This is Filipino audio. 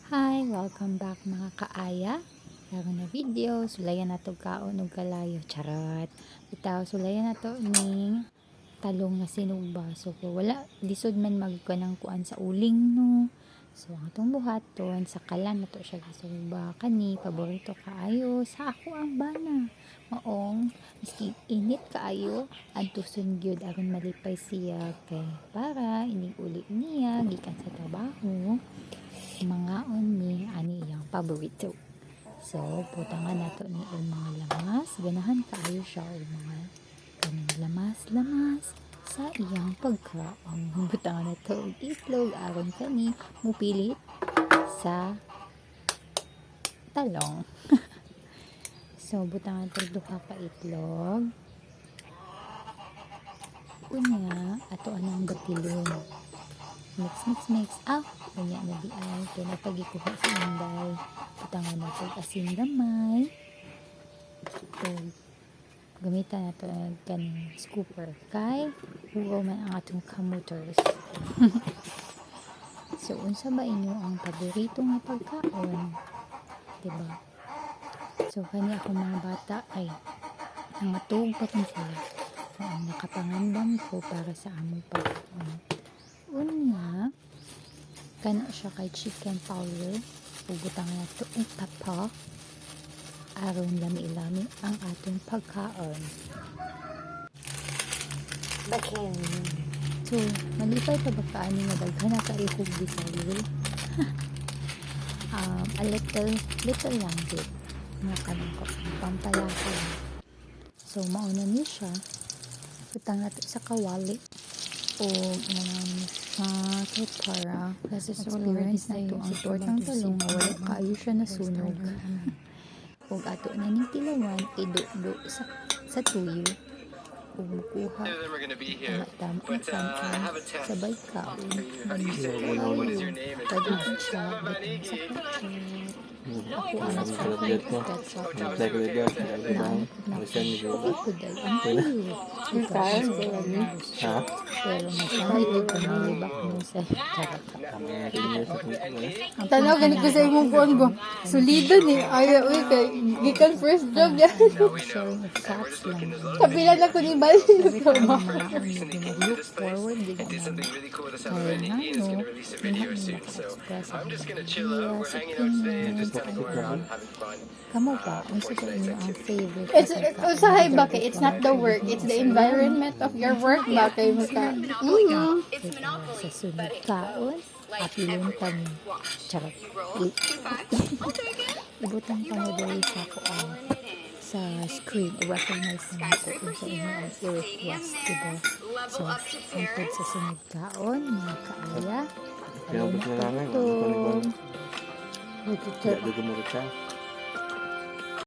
Hi! Welcome back mga kaaya. Laro na video, sulayan na to kaon ug kalayo. Charot! Bitaw, sulayan na to ning talong na sinugba. So, wala, lisod man magkanang kuan sa uling no. So, ang itong buhaton, sa kalan na to siya gisugba. Kani, paborito kaayo. Sa ako ang bana. Maong, miski init kaayo, antuson gyud aron malipay siya. Kay, para, inig uli niya, gikan sa trabaho. Mga ni ani iyang paborito. So, putangan nato ni mga lamas. Ganahan kaayo siya o mga kaning lamas-lamas sa iyang pagkaon. Butangan nato og itlog aron kani mupilit sa talong. So, butangan nato duha ka itlog. Unya, ato anang batilon. Mix. Unya na di ay. Kaya napagikuha sa inday. Putangan na ito asin gamay. So, gamitan na ito kaning scooper. Kay, hugaw man ang atong kamuters. So, unsa ba inyo ang paborito nga pagkaon? Diba? So, kani ako mga bata ay nangatog pa kung sila. Ang nakapangandam ko para sa among pagkaon. Una, kana siya kay chicken powder. Ubutang na ito ang tapak. Aron lami-lami ang atong pagkaon. Bakit? So, malipay pa ba kaani nga daghan na kaihog bisayol? A little lang din. Nga kanang ko. Pampalasa lang. So, mauna niyo siya. Butang na ito sa kawali. O para experience na ito ang tortang talong na wala kaayo siya na sunog. Ug ato na ning tilawan ido-do sa tuyo ug mukuha tama sabay kaon pwede siya batang sa ketchup. Ako ang favorite ketchup ko dahil ang tuyo pero masyadong kumalibak mo sa Tanaw ganit ko sa imong kuan ko. Sulidan eh. Ay, uy, kay gikan first job yan. sharing of facts lang. Kapila na ko ni bali na Every time na look forward, di ka naman. Kaya nga, no, hindi naka-express ang ideas, opinions, Kamu pa, ang sa inyo ang favorite. Usahay ba kay it's not the work, it's the environment of your work ba kay mo ka. Sa sunod kaon, apilon kami. Charot. Ibutang pa mo dali sa kuan sa screen, i-recognize naman ko kung sa inyo ang i-request, diba? So, hantod sa sunod kaon, mga kaaya, Kaya ba't na lang ito,